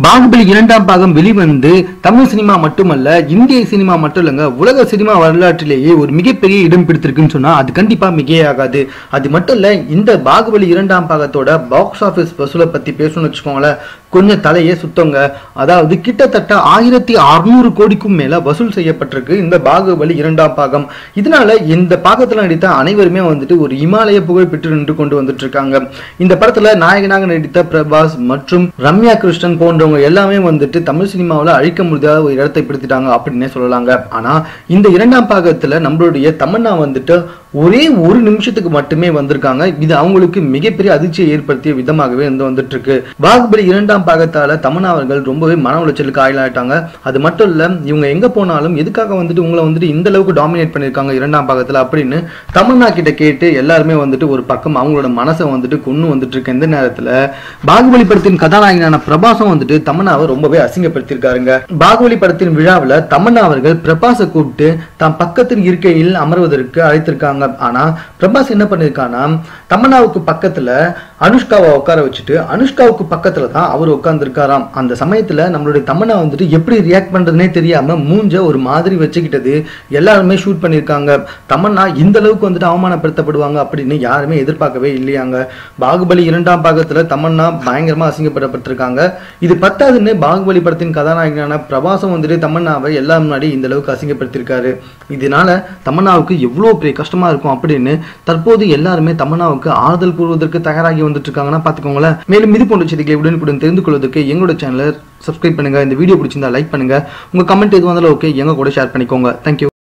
பாகுபலி இரண்டாம் பாகம் வெளிவந்து தமிழ் சினிமா மட்டுமல்ல, இந்திய சினிமா மட்டும் இல்லைங்க, உலக சினிமா வரலாற்றிலேயே ஒரு மிகப்பெரிய இடம் பிடித்திருக்குன்னு சொன்னா அது கண்டிப்பா மிகையாகாது. அது மட்டும் இல்ல, இந்த பாகுபலி இரண்டாம் பாகத்தோட பாக்ஸ் ஆபீஸ் வசூலை பத்தி பேசணும்னு வச்சுக்கோங்களேன், கொஞ்சம் தலையே சுத்தங்க. அதாவது கிட்டத்தட்ட 1600 கோடிக்கும் மேல வசூல் செய்யப்பட்டிருக்கு இந்த பாகுபலி இரண்டாம் பாகம். இதனால இந்த பாகத்துல நடித்த அனைவருமே ஒரு இமாலய புகழ் பெற்று நின்று கொண்டு வந்துட்டு இருக்காங்க. இந்த படத்துல நாயகனாக நடித்த பிரபாஸ் மற்றும் ரம்யா கிருஷ்ணன் போன்றவங்க எல்லாமே தமிழ் சினிமாவில் அழிக்க முடியாத ஒரு இடத்தை பிடித்திட்டாங்க அப்படின்னே சொல்லலாங்க. ஆனா இந்த இரண்டாம் பாகத்துல நம்மளுடைய தமன்னா ஒரே ஒரு நிமிஷத்துக்கு மட்டுமே வந்திருக்காங்க. இது அவங்களுக்கு மிகப்பெரிய அதிர்ச்சியை ஏற்படுத்திய விதமாகவே வந்துட்டு இருக்கு. பாகுபலி இரண்டாம் பாகத்தால தமன்னா அவர்கள் ரொம்பவே மன உளைச்சலுக்கு ஆயிட்டாங்க. அது மட்டும் இல்ல, இவங்க எங்க போனாலும் எதுக்காக உங்களை இந்த அளவுக்கு டாமினேட் பண்ணிருக்காங்க இரண்டாம் பாகத்துல அப்படின்னு தமன்னா கிட்ட கேட்டு எல்லாருமே ஒரு பக்கம் அவங்களோட மனசை கொண்டு வந்துட்டு இருக்க இந்த நேரத்துல பாகுபலி படத்தின் கதாநாயகனான பிரபாசம் தமன்னாவை ரொம்பவே அசிங்கப்படுத்திருக்காருங்க. பாகுபலி படத்தின் விழாவில் தமன்னா அவர்கள் பிரபாசை கூப்பிட்டு தாம் பக்கத்தில் இருக்கையில் அமர்வதற்கு அழைத்திருக்காங்க. ஆனா பிரபாஸ் என்ன பண்ணிருக்கானா, தமன்னாவுக்கு பக்கத்துல அனுஷ்காவை உட்கார வச்சுட்டு அனுஷ்காவுக்கு பக்கத்துல தான் அவர் உட்கார்ந்து இருக்காராம். அந்த சமயத்துல நம்மளுடைய தமன்னா எப்படி ரியாக்ட் பண்றதுனே தெரியாம மூஞ்ச ஒரு மாதிரி வச்சுக்கிட்டது எல்லாருமே ஷூட் பண்ணிருக்காங்க. தமன்னா இந்த அளவுக்கு அவமானப்படுத்தப்படுவாங்க அப்படின்னு யாருமே எதிர்பார்க்கவே இல்லையாங்க. பாகுபலி இரண்டாம் பாகத்துல தமன்னா பயங்கரமா அசிங்கப்படப்பட்டிருக்காங்க. இது பத்தாதுன்னு பாகுபலி படத்தின் கதாநாயகனான பிரபாசம் தமன்னாவை எல்லாம் முன்னாடி இந்த அளவுக்கு அசிங்கப்படுத்திருக்காரு. இதனால தமன்னாவுக்கு எவ்வளவு பெரிய கஷ்டமா இருக்கும் அப்படின்னு தற்போது எல்லாருமே தமன்னாவுக்கு ஆறுதல் கூறுவதற்கு தயாராகி வந்துட்டு இருக்காங்கன்னா பாத்துக்கோங்களேன். மேலும் இது போன்ற செய்திகளை உடனுக்குடன் தெரிந்து கொள்வதற்கு எங்களோட சேனலை சப்ஸ்கிரைப் பண்ணுங்க. இந்த வீடியோ பிடிச்சிருந்தா லைக் பண்ணுங்க. உங்க கமெண்ட் எது வந்தாலும் ஓகே, எங்க கூட ஷேர் பண்ணிக்கோங்க. தேங்க்யூ.